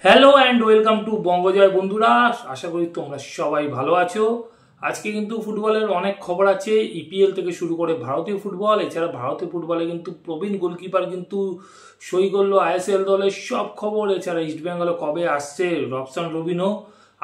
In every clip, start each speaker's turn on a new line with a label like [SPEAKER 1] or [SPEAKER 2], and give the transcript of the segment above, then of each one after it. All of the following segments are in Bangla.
[SPEAKER 1] হ্যালো অ্যান্ড ওয়েলকাম টু বঙ্গজয় বন্ধুরা। আশা করি তোমরা সবাই ভালো আছো। আজকে কিন্তু ফুটবলের অনেক খবর আছে, ইপিএল থেকে শুরু করে ভারতীয় ফুটবল। এছাড়া ভারতীয় ফুটবলে কিন্তু প্রবীণ গোলকিপার কিন্তু সই করলো আইএসএল দলের সব খবর। এছাড়া ইস্টবেঙ্গলে কবে আসছে রবসান রবিনহো,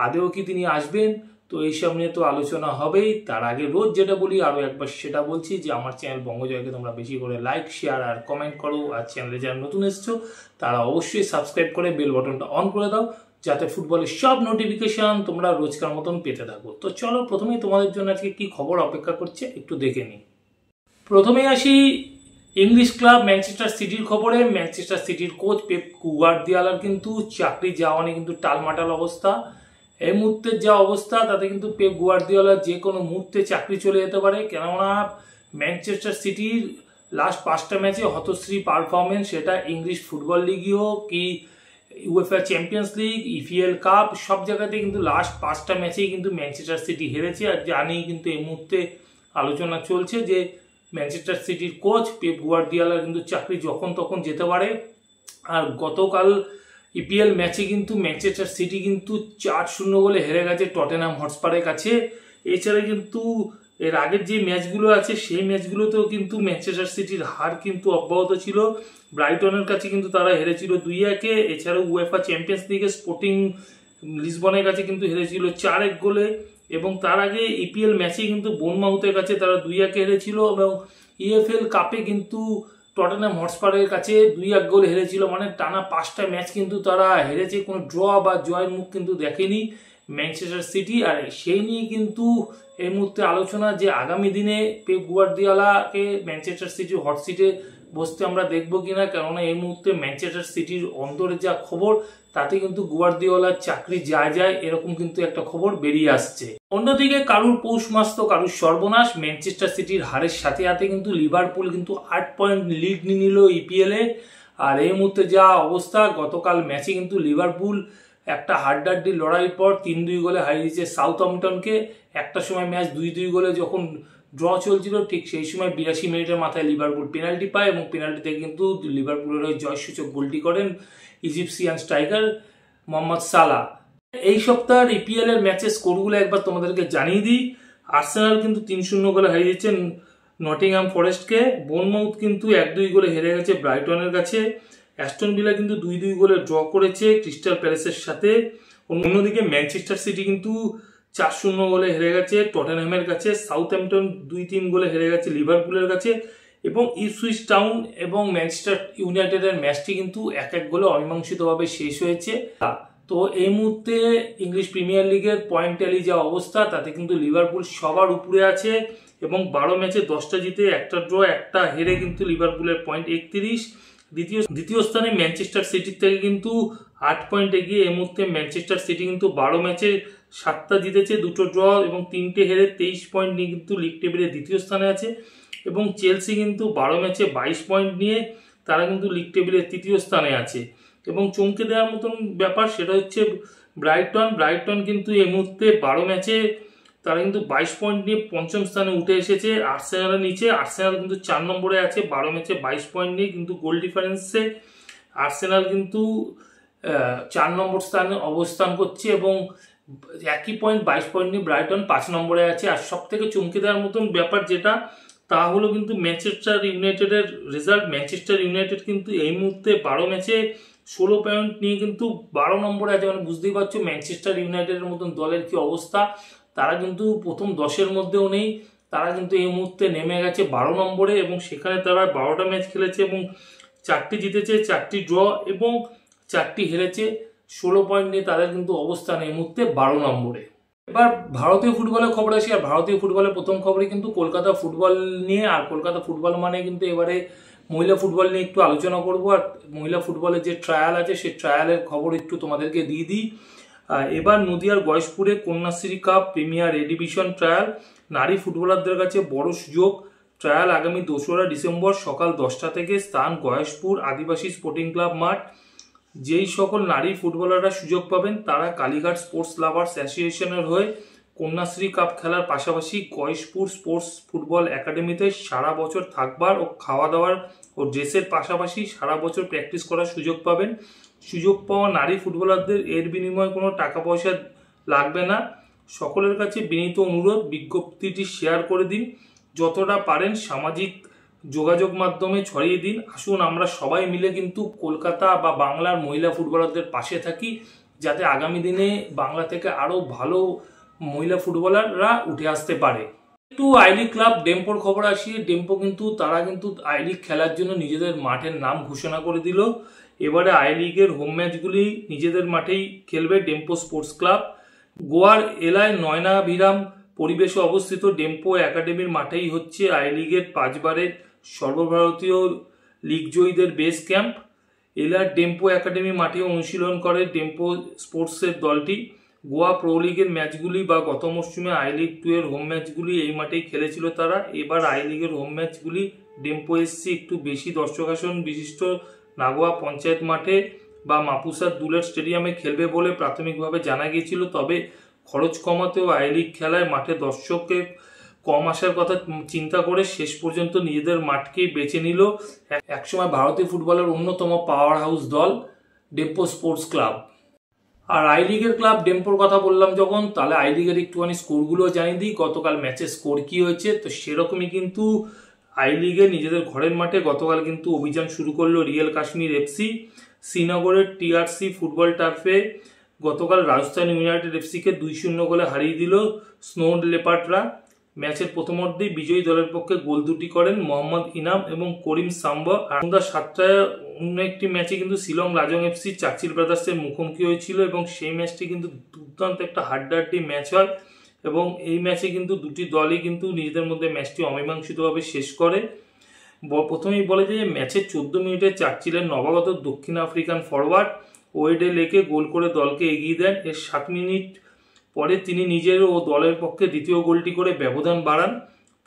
[SPEAKER 1] আদেও কি তিনি আসবেন, তো এইসব নিয়ে তো আলোচনা হবেই। তার আগে রোজ যেটা বলি আরও একবার সেটা বলছি যে আমার চ্যানেল বঙ্গজয়কে তোমরা বেশি করে লাইক, শেয়ার আর কমেন্ট করো। আর চ্যানেলে যারা নতুন এসছো তারা অবশ্যই সাবস্ক্রাইব করে বেল বাটনটা অন করে দাও, যাতে ফুটবলের সব নোটিফিকেশন তোমরা রোজকার মতন পেতে থাকো। তো চলো প্রথমেই তোমাদের জন্য আজকে কি খবর অপেক্ষা করছে একটু দেখে নিই। প্রথমেই আসি ইংলিশ ক্লাব ম্যানচেস্টার সিটির খবরে। ম্যানচেস্টার সিটির কোচ পেপ গুয়ার্দিওলার কিন্তু চাকরি যাওয়া নিয়ে কিন্তু টালমাটাল অবস্থা। এই মুহূর্তের যা অবস্থা তাতে কিন্তু পেপ গুয়ার্দিওলার যে কোনো মুহূর্তে চাকরি চলে যেতে পারে, কেননা ম্যানচেস্টার সিটির লাস্ট 5টা ম্যাচে হতশ্রী পারফরমেন্স, সেটা ইংলিশ ফুটবল লিগই হোক কি UEFA champions league, EPL cup, সব জায়গাতে কিন্তু লাস্ট 5টা ম্যাচেই কিন্তু ম্যানচেস্টার সিটি হেরেছে। আর জানিয়ে কিন্তু এই মুহূর্তে আলোচনা চলছে যে ম্যানচেস্টার সিটির কোচ পেপ গুয়ার্দিওলার কিন্তু চাকরি যখন তখন যেতে পারে। আর গতকাল ইপিএল ম্যাচে কিন্তু ম্যানচেস্টার সিটি কিন্তু 4-0 গোলে হেরে গেছে টটেনহাম হটস্পারের কাছে। এছাড়া কিন্তু এর আগের যে ম্যাচগুলো আছে সেই ম্যাচগুলোতেও কিন্তু ম্যানচেস্টার সিটির হার কিন্তু অব্যাহত ছিল। ব্রাইটনের কাছে কিন্তু তারা হেরেছিল 2-1। এছাড়াও উয়েফা চ্যাম্পিয়ন্স লিগে স্পোর্টিং লিসবনের কাছে কিন্তু হেরেছিল 4-1 গোলে। এবং তার আগে ইপিএল ম্যাচে কিন্তু বোর্নমাউথের কাছে তারা 2-1 হেরেছিল। এবং ইএফএল কাপে কিন্তু টটেনহাম হটস্পারের কাছে 2-1 গোলে হেরেছিল। মানে টানা 5টা ম্যাচ কিন্তু তারা হেরেছে, কোনো ড্র বা জয়ের মুখ কিন্তু দেখেনি ম্যানচেস্টার সিটি। আর সেই নিয়ে কিন্তু এই মুহূর্তে আলোচনা যে আগামী দিনে পেপ গুয়ার্দিওলাকে ম্যানচেস্টার সিটির হট সিটে বসতে আমরা দেখবো কিনা, কেননা এই মুহূর্তে ম্যানচেস্টার সিটির অন্তরে যা খবর তাতে কিন্তু গুয়ার্দিওলার চাকরি যায় এরকম কিন্তু একটা খবর বেরিয়ে আসছে। অন্যদিকে কারুর পৌষ মাস তো কারুর সর্বনাশ। ম্যানচেস্টার সিটির হারের সাথে সাথে কিন্তু লিভারপুল কিন্তু 8 পয়েন্ট লিড নিয়ে নিল ইপিএলে। আর এই মুহূর্তে যা অবস্থা, গতকাল ম্যাচে কিন্তু লিভারপুল একটা হাড্ডাহাড্ডি লড়াইয়ের পর 3-2 গোলে হারিয়ে দিয়েছে সাউথহ্যাম্পটনকে। একটা সময় ম্যাচ 2-2 গোলে যখন ড্র চলছিল, ঠিক সেই সময় 82 মিনিটের মাথায় লিভারপুল পেনাল্টি পায় এবং পেনাল্টি থেকে কিন্তু লিভারপুলের হয়ে জয়সূচক গোলটি করেন ইজিপসিয়ান স্ট্রাইকার মোহাম্মদ সালাহ। এই সপ্তাহের ইপিএল এর ম্যাচের স্কোরগুলো একবার তোমাদেরকে জানিয়ে দিই। আর্সেনাল কিন্তু 3-0 গোলে হারিয়ে দিচ্ছেন নটিংহ্যাম ফরেস্টকে। বোর্নমাউথ কিন্তু 1-2 গোলে হেরে গেছে ব্রাইটনের কাছে। অ্যাস্টন ভিলা কিন্তু 2-2 গোলে ড্র করেছে ক্রিস্টাল প্যালেসের সাথে। অন্যদিকে ম্যানচেস্টার সিটি কিন্তু 4-0 গোলে হেরে গেছে টটেনহ্যামের কাছে। সাউথহ্যাম্পটন 2-3 গোলে হেরে গেছে লিভারপুলের কাছে। এবং ইপসুইচ টাউন এবং ম্যানচেস্টার ইউনাইটেডের ম্যাচটি কিন্তু 1-1 গোলে অমীমাংসিতভাবে শেষ হয়েছে। তো এই মুহূর্তে ইংলিশ প্রিমিয়ার লিগের পয়েন্ট ট্যালি যা অবস্থা তাতে কিন্তু লিভারপুল সবার উপরে আছে এবং 12 ম্যাচে 10টা জিতে, একটা ড্র, একটা হেরে কিন্তু লিভারপুলের পয়েন্ট 31। দ্বিতীয় স্থানে ম্যানচেস্টার সিটির থেকে কিন্তু 8 পয়েন্ট এগিয়ে এই মুহূর্তে ম্যানচেস্টার সিটি কিন্তু 12 ম্যাচে 7টা জিতেছে, 2টো ড্র এবং 3টে হেরে 23 পয়েন্ট নিয়ে কিন্তু লিগ টেবিলে দ্বিতীয় স্থানে আছে। এবং চেলসি কিন্তু 12 ম্যাচে 22 পয়েন্ট নিয়ে তারা কিন্তু লিগ টেবিলের তৃতীয় স্থানে আছে। এবং চমকে দেওয়ার মতন ব্যাপার সেটা হচ্ছে ব্রাইটন কিন্তু এই মুহূর্তে 12 ম্যাচে তারা কিন্তু 22 পয়েন্ট নিয়ে পঞ্চম স্থানে উঠে এসেছে আর্সেনালের নিচে। আর্সেনাল কিন্তু 4 নম্বরে আছে 12 ম্যাচে 22 পয়েন্ট নিয়ে, কিন্তু গোল ডিফারেন্সে আর্সেনাল কিন্তু 4 নম্বর স্থানে অবস্থান করছে এবং একই পয়েন্ট 22 পয়েন্ট নিয়ে ব্রাইটন 5 নম্বরে আছে। আর সব থেকে চমকে দেওয়ার মতন ব্যাপার যেটা, তা হলো কিন্তু ম্যানচেস্টার ইউনাইটেডের রেজাল্ট। ম্যানচেস্টার ইউনাইটেড কিন্তু এই মুহূর্তে 12 ম্যাচে 16 পয়েন্ট নিয়ে কিন্তু 12 নম্বরে আছে। মানে বুঝতেই পারছো ম্যানচেস্টার ইউনাইটেডের মতন দলের কি অবস্থা। তারা কিন্তু প্রথম 10-এর মধ্যেও নেই, তারা কিন্তু এই মুহূর্তে নেমে গেছে 12 নম্বরে এবং সেখানে তারা 12টা ম্যাচ খেলেছে এবং 4টি জিতেছে, 4টি ড্র এবং 4টি হেরেছে। 16 পয়েন্ট নিয়ে তাদের কিন্তু অবস্থান এই মুহূর্তে 12 নম্বরে। এবার ভারতীয় ফুটবলের খবর আসি। আর ভারতীয় ফুটবলের প্রথম খবরই কিন্তু কলকাতা ফুটবল নিয়ে। আর কলকাতা ফুটবল মানে কিন্তু এবারে মহিলা ফুটবল নিয়ে একটু আলোচনা করব। আর মহিলা ফুটবলের যে ট্রায়াল আছে সেই ট্রায়ালের খবর একটু তোমাদেরকে দিয়ে দিই। এবার নদিয়ার গয়েশপুরে কন্যাশ্রী কাপ প্রিমিয়ার এ ডিভিশন ট্রায়াল। নারী ফুটবলারদের কাছে বড় সুযোগ। ট্রায়াল আগামী 2রা ডিসেম্বর সকাল 10টা থেকে। স্থান গয়েশপুর আদিবাসী স্পোর্টিং ক্লাব মাঠ। যেই সকল নারী ফুটবলাররা সুযোগ পাবেন তারা কালীঘাট স্পোর্টস লাভার্স অ্যাসোসিয়েশনের হয়ে কন্যাশ্রী কাপ খেলার পাশাপাশি গয়েশপুর স্পোর্টস ফুটবল একাডেমিতে সারা বছর থাকবার ও খাওয়া দাওয়ার ও ড্রেসের পাশাপাশি সারা বছর প্র্যাকটিস করার সুযোগ পাবেন। সুযোগ পাওয়া নারী ফুটবলারদের এর বিনিময়ে কোনো টাকা পয়সা লাগবে না। সকলের কাছে বিনীত অনুরোধ, বিজ্ঞপ্তিটি শেয়ার করে দিন, যতটা পারেন সামাজিক যোগাযোগ মাধ্যমে ছড়িয়ে দিন। আসুন আমরা সবাই মিলে কিন্তু কলকাতা বা বাংলার মহিলা ফুটবলারদের পাশে থাকি, যাতে আগামী দিনে বাংলা থেকে আরও ভালো মহিলা ফুটবলাররা উঠে আসতে পারে। একটু আই লিগ ক্লাব ডেম্পোর খবর আসি। ডেম্পো কিন্তু তারা কিন্তু আই লিগ খেলার জন্য নিজেদের মাঠের নাম ঘোষণা করে দিল। এবারে আই লিগের হোম ম্যাচগুলি নিজেদের মাঠেই খেলবে ডেম্পো স্পোর্টস ক্লাব। গোয়ার এলায় নয়নাভিরাম পরিবেশে অবস্থিত ডেম্পো একাডেমির মাঠেই হচ্ছে আই লিগের 5 বারের সর্বভারতীয় লিগ জয়ীদের বেস ক্যাম্প। এলার ডেম্পো একাডেমি মাঠে অনুশীলন করে ডেম্পো স্পোর্টসের দলটি। গোয়া প্রো লিগের ম্যাচগুলি বা গত মরশুমে আই লিগ 2 এর হোম ম্যাচগুলি এই মাঠেই খেলেছিল তারা। এবার আই লিগের হোম ম্যাচগুলি ডেম্পো এসসি একটু বেশি দর্শক আসন বিশিষ্ট নাগোয়া পঞ্চায়েত মাঠে বা মাপুসার দুলের স্টেডিয়ামে খেলবে বলে প্রাথমিকভাবে জানা গিয়েছিল। তবে খরচ কমাতেও আই লিগ খেলায় মাঠে দর্শকের কম আসার কথা চিন্তা করে শেষ পর্যন্ত নিজেদের মাঠকেই বেছে নিল একসময় ভারতীয় ফুটবলের অন্যতম পাওয়ার হাউস দল ডেম্পো স্পোর্টস ক্লাব। আর আই লিগের ক্লাব ডেম্পোর কথা বললাম যখন, তাহলে আই লিগের একটুখানি স্কোরগুলো জানিয়ে দিই। গতকাল ম্যাচের স্কোর কি হয়েছে, তো সেরকমই কিন্তু আই লিগে নিজেদের ঘরের মাঠে গতকাল কিন্তু অভিযান শুরু করলো রিয়েল কাশ্মীর এফসি। শ্রীনগরের টিআরসি ফুটবল টার্ফে গতকাল রাজস্থান ইউনাইটেড এফসিকে 2-0 গোলে হারিয়ে দিল স্নো লেপার্ডরা। ম্যাচের প্রথমার্ধেই বিজয়ী দলের পক্ষে গোল দুটি করেন মোহাম্মদ ইনাম এবং করিম সাম্বা। আর সন্ধ্যা 7টায় অন্য একটি ম্যাচে কিন্তু শিলং লাজং এফসি চার্চিল ব্রাদার্সের মুখোমুখি হয়েছিল এবং সেই ম্যাচটি কিন্তু দুর্দান্ত একটা হাড্ডাহাড্ডি ম্যাচ হয় এবং এই ম্যাচে কিন্তু দুটি দলই কিন্তু নিজেদের মধ্যে ম্যাচটি অমীমাংসিতভাবে শেষ করে। প্রথমেই বলে যে ম্যাচের 14 মিনিটে চার্চিলের নবাগত দক্ষিণ আফ্রিকান ফরওয়ার্ড ওয়েডে লেকে গোল করে দলকে এগিয়ে দেন। এর 7 মিনিট পরে তিনি নিজের ও দলের পক্ষে দ্বিতীয় গোলটি করে ব্যবধান বাড়ান।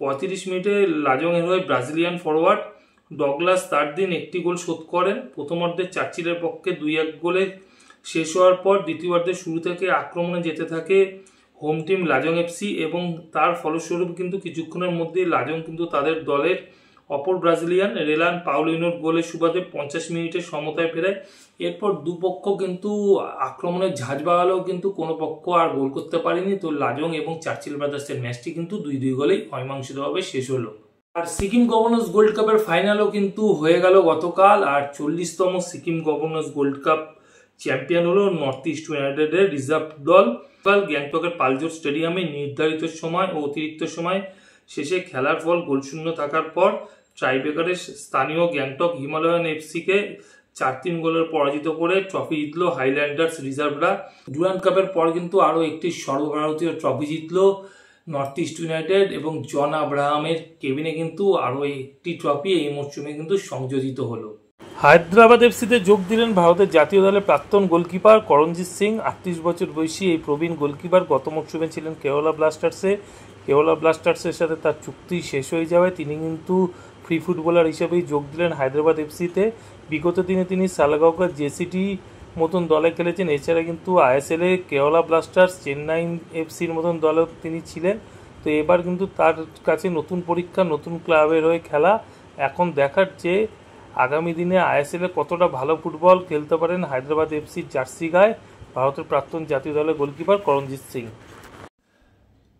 [SPEAKER 1] 35 মিনিটে লাজংয়ের হয়ে ব্রাজিলিয়ান ফরওয়ার্ড ডগলাস তার দিন একটি গোল শোধ করেন। প্রথমার্ধে চার্চিলের পক্ষে 2-1 গোলে শেষ হওয়ার পর দ্বিতীয়ার্ধের শুরু থেকে আক্রমণে যেতে থাকে হোম টিম লাজং এফসি এবং তার ফলস্বরূপ কিন্তু কিছুক্ষণের মধ্যেই লাজং কিন্তু তাদের দলের অপর ব্রাজিলিয়ান রেলান পাউলিনোর গোলের সুবাদে 50 মিনিটে সমতায় ফেরায়। এরপর দুপক্ষ কিন্তু আক্রমণের ঝাঁজ বাড়ালেও কিন্তু কোনো পক্ষ আর গোল করতে পারেনি। তো লাজং এবং চার্চিল ব্রাদার্সের ম্যাচটি কিন্তু 2-2 গোলেই অমীমাংসিতভাবে শেষ হলো। আর সিকিম গভর্নর্স গোল্ড কাপের ফাইনালও কিন্তু হয়ে গেল গতকাল। আর 40তম Sikkim governor's gold cup champion হলো নর্থ ইস্ট ইউনাইটেডের রিজার্ভ দল। গ্যাংটকের পালজোর স্টেডিয়ামে নির্ধারিত সময় ও অতিরিক্ত সময় শেষে খেলার ফল গোলশূন্য থাকার পর ট্রাইব্রেকারে স্থানীয় গ্যাংটক হিমালয়ান এফসিকে 4-3 গোলের পরাজিত করে ট্রফি জিতল হাইল্যান্ডার্স রিজার্ভরা। ডুরান্ড কাপের পর কিন্তু আরও একটি সর্বভারতীয় ট্রফি জিতল নর্থ ইস্ট ইউনাইটেড এবং জন আব্রাহামের কেবিনে কিন্তু আরও একটি ট্রফি এই মরশুমে কিন্তু সংযোজিত হলো। হায়দ্রাবাদ এফসিতে যোগ দিলেন ভারতের জাতীয় দলের প্রাক্তন গোলকিপার করণজিৎ সিং। 38 বছর বয়সী এই প্রবীণ গোলকিপার গত মরশুমে ছিলেন কেরালা ব্লাস্টার্সের সাথে তার চুক্তি শেষ হয়ে যাবে। তিনি কিন্তু ফ্রি ফুটবলার হিসেবেই যোগ দিলেন হায়দ্রাবাদ এফসিতে। বিগত দিনে তিনি সালাগাঁওকার জেসিটি মতন দলে খেলেছেন। এছাড়া কিন্তু আইএসএলে কেরালা ব্লাস্টার্স, চেন্নাই এফসির মতন দলেও তিনি ছিলেন। তো এবার কিন্তু তার কাছে নতুন পরীক্ষা, নতুন ক্লাবের হয়ে খেলা। এখন দেখার যে আগামী দিনে আইএসএলে কতটা ভালো ফুটবল খেলতে পারেন হায়দ্রাবাদ এফসির জার্সি গায়ে ভারতের প্রাক্তন জাতীয় দলের গোলকিপার করণজিৎ সিং।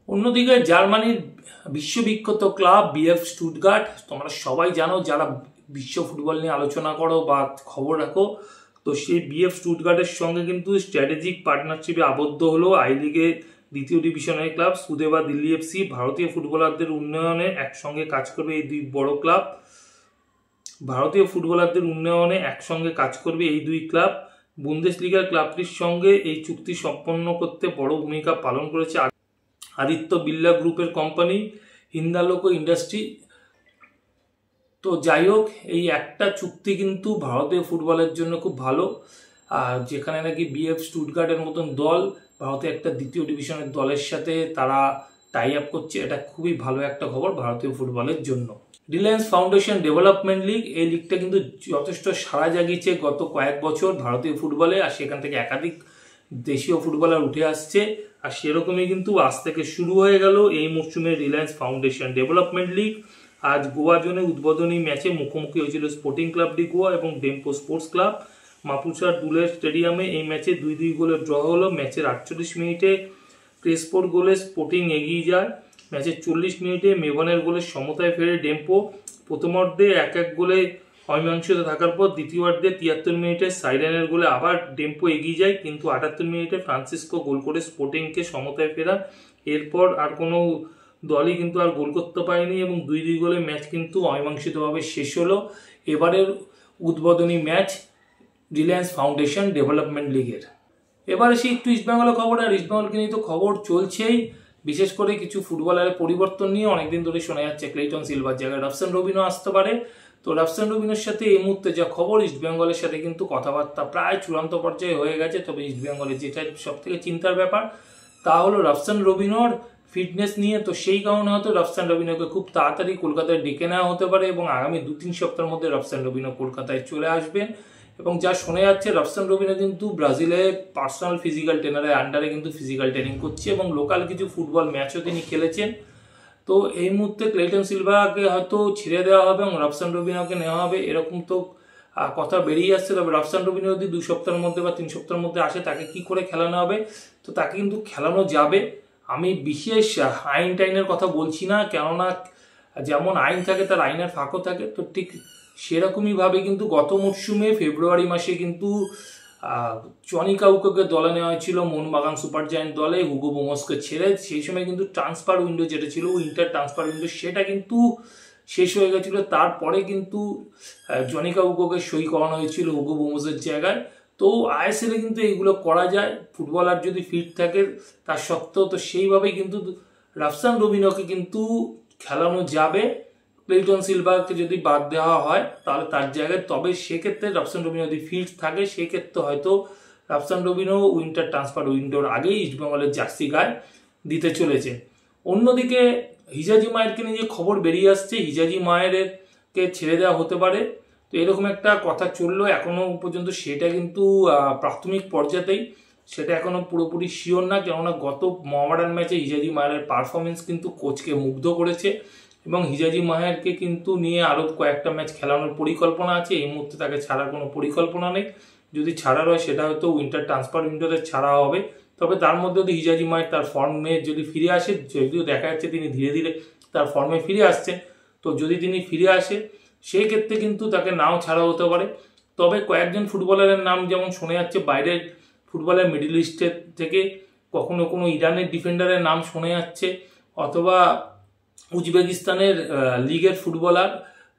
[SPEAKER 1] অন্যদিকে জার্মানির বিশ্ববিখ্যাত ক্লাব বিএফ স্টুটগার্ট, তোমরা সবাই জানো যারা বিশ্ব ফুটবল নিয়ে আলোচনা করো বা খবর রাখো, তো সেই বিএফ স্টুটগার্টের সঙ্গে কিন্তু স্ট্র্যাটেজিক পার্টনারশিপে আবদ্ধ হলো আই লিগে দ্বিতীয় ডিভিশনের ক্লাব সুদেবা দিল্লি এফসি। ভারতীয় ফুটবলারদের উন্নয়নে একসঙ্গে কাজ করবে এই দুই বড় ক্লাব। ভারতীয় ফুটবলারদের উন্নয়নে একসঙ্গে কাজ করবে এই দুই ক্লাব। বুন্দেসলিগার ক্লাবটির সঙ্গে এই চুক্তি সম্পন্ন করতে বড় ভূমিকা পালন করেছে আদিত্য বিড়লা গ্রুপের কোম্পানি হিন্দালোকো ইন্ডাস্ট্রি। তো যাই হোক, এই একটা চুক্তি কিন্তু ভারতীয় ফুটবলের জন্য খুব ভালো। আর যেখানে নাকি বিএফ স্টুটগার্টের মতন দল ভারতের একটা দ্বিতীয় ডিভিশনের দলের সাথে তারা টাই আপ করছে, এটা খুবই ভালো একটা খবর ভারতীয় ফুটবলের জন্য। রিলায়েন্স ফাউন্ডেশন ডেভেলপমেন্ট লিগ, এই লিগটা কিন্তু যথেষ্ট সাড়া জাগিয়েছে গত কয়েক বছর ভারতীয় ফুটবলে। আর সেখান থেকে একাধিক দেশীয় ফুটবলার উঠে আসছে। আর সেরকমই কিন্তু আজ থেকে শুরু হয়ে গেল এই মরশুমে রিলায়েন্স ফাউন্ডেশন ডেভেলপমেন্ট লিগ। আজ গোয়া জোনে উদ্বোধনী ম্যাচে মুখোমুখি হয়েছিল স্পোর্টিং ক্লাব ডি গোয়া এবং ডেম্পো স্পোর্টস ক্লাব। মাপুসার দুলের স্টেডিয়ামে। এই ম্যাচে 2-2 গোলে ড্র হলো। ম্যাচের 48 মিনিটে ক্রেসপোর গোলে স্পোর্টিং এগিয়ে যায়। ম্যাচের 40 মিনিটে মেবনের গোলে সমতায় ফেরে ডেম্পো। প্রথমার্ধে 1-1 গোলে অমীমাংসিত থাকার পর দ্বিতীয়ার্ধে 73 মিনিটে সাইরেনের গোলে আবার ডেম্পো এগিয়ে যায়, কিন্তু 78 মিনিটে ফ্রান্সিসকো গোল করে স্পোর্টিংকে সমতায় ফেরা। এরপর আর কোনো দলই কিন্তু আর গোল করতে পারেনি এবং 2-2 গোলে ম্যাচ কিন্তু অমীমাংসিতভাবে শেষ হলো। এবারের উদ্বোধনী ম্যাচ রিলায়েন্স ফাউন্ডেশন ডেভেলপমেন্ট লিগের। এবারে সেই একটু ইস্টবেঙ্গলের খবর, আর ইস্টবেঙ্গলকে নিয়ে তো খবর চলছেই, বিশেষ করে কিছু ফুটবলারের পরিবর্তন নিয়ে অনেকদিন ধরে শোনা যাচ্ছে ক্লেটন সিলভার জায়গায় রবসন রবিনো আসতে পারে। তো রবসন রবিনোর সাথে এই মুহূর্তে যা খবর, ইস্টবেঙ্গলের সাথে কিন্তু কথাবার্তা প্রায় চূড়ান্ত পর্যায়ে হয়ে গেছে। তবে ইস্টবেঙ্গলের যেটা সব থেকে চিন্তার ব্যাপার তা হলো রবসন রবিনোর ফিটনেস নিয়ে। তো সেই কারণে হয়তো রবসন রবিনোকে খুব তাড়াতাড়ি কলকাতায় ডেকে নেওয়া হতে পারে এবং আগামী 2-3 সপ্তাহের মধ্যে রবসন রবিনো কলকাতায় চলে আসবেন। এবং যা শোনা যাচ্ছে রবসন রবিনো কিন্তু ব্রাজিলে পার্সোনাল ফিজিক্যাল ট্রেনারের আন্ডারে কিন্তু ফিজিক্যাল ট্রেনিং করছে এবং লোকাল কিছু ফুটবল ম্যাচও তিনি খেলেছেন। তো এই মুহূর্তে ক্লেটন সিলভাকে হয়তো ছেড়ে দেওয়া হবে এবং রবসন রবিনোকে নেওয়া হবে, এরকম তো কথা বেরিয়ে আসছে। তবে রবসন রবিনো যদি 2 সপ্তাহের মধ্যে বা 3 সপ্তাহের মধ্যে আসে, তাকে কি করে খেলানো হবে? তো তাকে কিন্তু খেলানো যাবে। আমি বিশেষ আইন টাইনের কথা বলছি না, কেননা যেমন আইন থাকে তার আইনের ফাঁকও থাকে। তো ঠিক সেরকমই ভাবে কিন্তু গত মরশুমে ফেব্রুয়ারি মাসে কিন্তু জনি কাউকে দলে নেওয়া হয়েছিল মোহনবাগান সুপার জায়ান্ট দলে, হুগো বোমসকে ছেড়ে। সেই সময় কিন্তু ট্রান্সফার উইন্ডো যেটা ছিল, উইন্টার ট্রান্সফার উইন্ডো, সেটা কিন্তু শেষ হয়ে গেছিল। তারপরে কিন্তু জনি কাউকে সই করানো হয়েছিল হুগো বোমসের জায়গায়। তো আইএসএলে কিন্তু এগুলো করা যায়, ফুটবলার যদি ফিট থাকে তার সত্ত্বেও। তো সেইভাবেই কিন্তু রবসন রবিনোকে কিন্তু খেলানো যাবে। ক্লেটন সিলভাকে যদি বাদ দেওয়া হয় তাহলে তার জায়গায়, তবে সেক্ষেত্রে রবসন রবিনো যদি ফিট থাকে সেক্ষেত্রে হয়তো রবসন রবিনো উইন্টার ট্রান্সফার উইন্ডোর আগেই ইস্টবেঙ্গলের জার্সি গায়ে দিতে চলেছে। অন্যদিকে হিজাজি মায়েরকে নিয়ে যে খবর বেরিয়ে আসছে, হিজাজি মায়েরকে ছেড়ে দেওয়া হতে পারে। তো এরকম একটা কথা চললো, এখনো পর্যন্ত সেটা কিন্তু প্রাথমিক পর্যায়েই, সেটা এখনো পুরোপুরি শিওর না। কেননা গত মোহামেডান ম্যাচে হিজাজি মায়ের পারফরমেন্স কিন্তু কোচকে মুগ্ধ করেছে এবং হিজাজি মাহেরকে কিন্তু নিয়ে আরও কয়েকটা ম্যাচ খেলানোর পরিকল্পনা আছে। এই মুহূর্তে তাকে ছাড়ার কোনো পরিকল্পনা নেই। যদি ছাড়ার হয় সেটা হয়তো উইন্টার ট্রান্সফার উইন্ডোতে ছাড়া হবে। তবে তার মধ্যে যদি হিজাজি মাহের তার ফর্মে যদি ফিরে আসে, যদিও দেখা যাচ্ছে তিনি ধীরে ধীরে তার ফর্মে ফিরে আসছেন, তো যদি তিনি ফিরে আসে সেই ক্ষেত্রে কিন্তু তাকে নাও ছাড়া হতে পারে। তবে কয়েকজন ফুটবলারের নাম যেমন শোনা যাচ্ছে বাইরের ফুটবলের মিডল ইস্টের থেকে, কখনো কোনো ইরানের ডিফেন্ডারের নাম শোনা যাচ্ছে, অথবা উজবেকিস্তানের লিগের ফুটবলার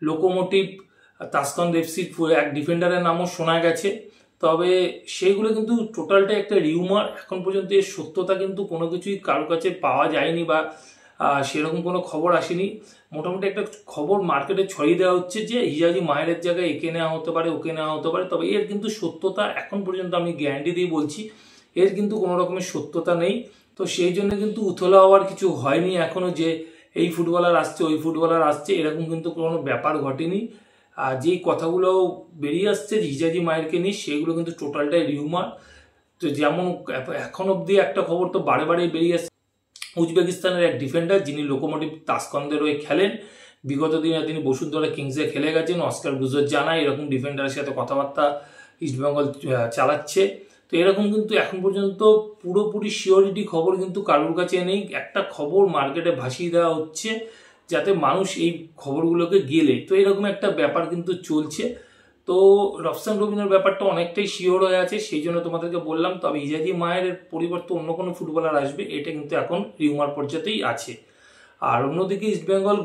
[SPEAKER 1] লোকোমোটিভ তাসকান্দ এফসির এক ডিফেন্ডারের নামও শোনা গেছে। তবে সেইগুলো কিন্তু টোটালটা একটা রিউমার, এখন পর্যন্ত এর সত্যতা কিন্তু কোনো কিছুই কারোর কাছে পাওয়া যায়নি বা সেরকম কোনো খবর আসেনি। মোটামুটি একটা খবর মার্কেটে ছড়িয়ে দেওয়া হচ্ছে যে হিজাজি মাহেরের জায়গায় একে নেওয়া হতে পারে, ওকে নেওয়া হতে পারে। তবে এর কিন্তু সত্যতা এখন পর্যন্ত আমি গ্যারান্টি দিয়ে বলছি, এর কিন্তু কোনো রকমের সত্যতা নেই। তো সেই জন্য কিন্তু উথলা হওয়ার কিছু হয়নি এখনো যে এই ফুটবলার আসছে ওই ফুটবলার আসছে, এরকম কিন্তু কোনো ব্যাপার ঘটেনি। আর যেই কথাগুলো বেরিয়ে আসছে হিজাজি মায়েরকে নিয়ে, সেগুলো কিন্তু টোটালটাই রিউমার। তো যেমন এখন অব্দি একটা খবর তো বারে বারে বেরিয়ে আসছে, উজবেকিস্তানের এক ডিফেন্ডার যিনি লোকোমোটিভ তাসকান্দের হয়ে খেলেন, বিগত দিনে তিনি বসুন্ধরা কিংসে খেলে গেছেন, অস্কার বুজর জানায় এরকম ডিফেন্ডারের সাথে কথাবার্তা ইস্টবেঙ্গল চালাচ্ছে। তো এরকম কিন্তু এখন পর্যন্ত পুরোপুরি শিওরিটি খবর কিন্তু কারোর কাছে নেই। একটা খবর মার্কেটে ভাসিয়ে দেওয়া হচ্ছে যাতে মানুষ এই খবরগুলোকে গেলে, তো এরকম একটা ব্যাপার কিন্তু চলছে। তো রবসন রবিনোর ব্যাপারটা অনেকটাই শিওর হয়ে আছে, সেই জন্য তোমাদেরকে বললাম। তবে হিজাজি মায়ের পরিবর্তে অন্য কোনো ফুটবলার আসবে এটা কিন্তু এখন রিউমার পর্যায়েই আছে। আর অন্যদিকে ইস্টবেঙ্গল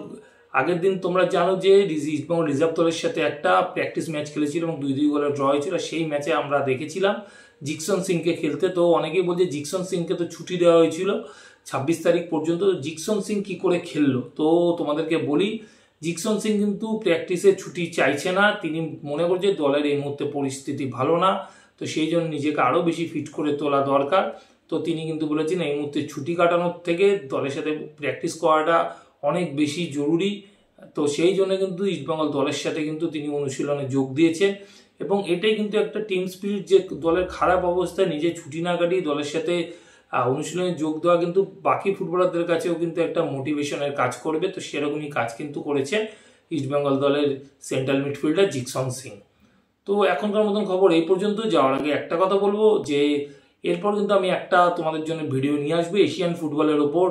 [SPEAKER 1] আগের দিন তোমরা জানো যে ইস্টবেঙ্গল রিজার্ভ দলের সাথে একটা প্র্যাকটিস ম্যাচ খেলেছিল এবং 2-2 গোলে ড্র হয়েছিল। সেই ম্যাচে আমরা দেখেছিলাম জিকসন সিংকে খেলতে। তো অনেকেই বলছে জিকসন সিংকে তো ছুটি দেওয়া হয়েছিল 26 তারিখ পর্যন্ত, তো জিকসন সিং কি করে খেললো? তো তোমাদেরকে বলি, জিকসন সিং কিন্তু প্র্যাকটিসে ছুটি চাইছে না। তিনি মনে করছে দলের এই মুহূর্তে পরিস্থিতি ভালো না, তো সেই জন্য নিজেকে আরও বেশি ফিট করে তোলা দরকার। তো তিনি কিন্তু বলেছেন এই মুহূর্তে ছুটি কাটানোর থেকে দলের সাথে প্র্যাকটিস করাটা অনেক বেশি জরুরি। তো সেই জন্য কিন্তু ইস্টবেঙ্গল দলের সাথে কিন্তু তিনি অনুশীলনে যোগ দিয়েছেন এবং এটাই কিন্তু একটা টিম স্পিরিট, যে দলের খারাপ অবস্থায় নিজে ছুটি না কাটিয়ে দলের সাথে অনুশীলনে যোগ দেওয়া কিন্তু বাকি ফুটবলারদের কাছেও কিন্তু একটা মোটিভেশনের কাজ করবে। তো সেরকমই কাজ কিন্তু করেছে ইস্টবেঙ্গল দলের সেন্ট্রাল মিডফিল্ডার জিকসন সিং। তো এখনকার মতন খবর এই পর্যন্ত। যাওয়ার আগে একটা কথা বলবো যে এরপর কিন্তু আমি একটা তোমাদের জন্য ভিডিও নিয়ে আসবো এশিয়ান ফুটবলের ওপর।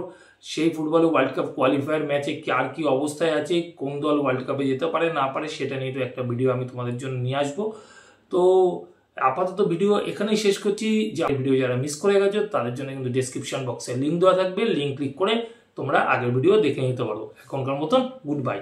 [SPEAKER 1] সেই ফুটবলে ওয়ার্ল্ড কাপ কোয়ালিফায়ার ম্যাচে আর কি অবস্থায় আছে, কোন দল ওয়ার্ল্ড কাপে যেতে পারে না পারে, সেটা নিয়ে তো একটা ভিডিও আমি তোমাদের জন্য নিয়ে আসবো। তো আপাতত ভিডিও এখানেই শেষ করছি। যে ভিডিও যারা মিস করে গেছো তাদের জন্য কিন্তু ডেসক্রিপশন বক্সে লিঙ্ক দেওয়া থাকবে, লিঙ্ক ক্লিক করে তোমরা আগের ভিডিও দেখে নিতে পারো। এখনকার মতন গুড বাই।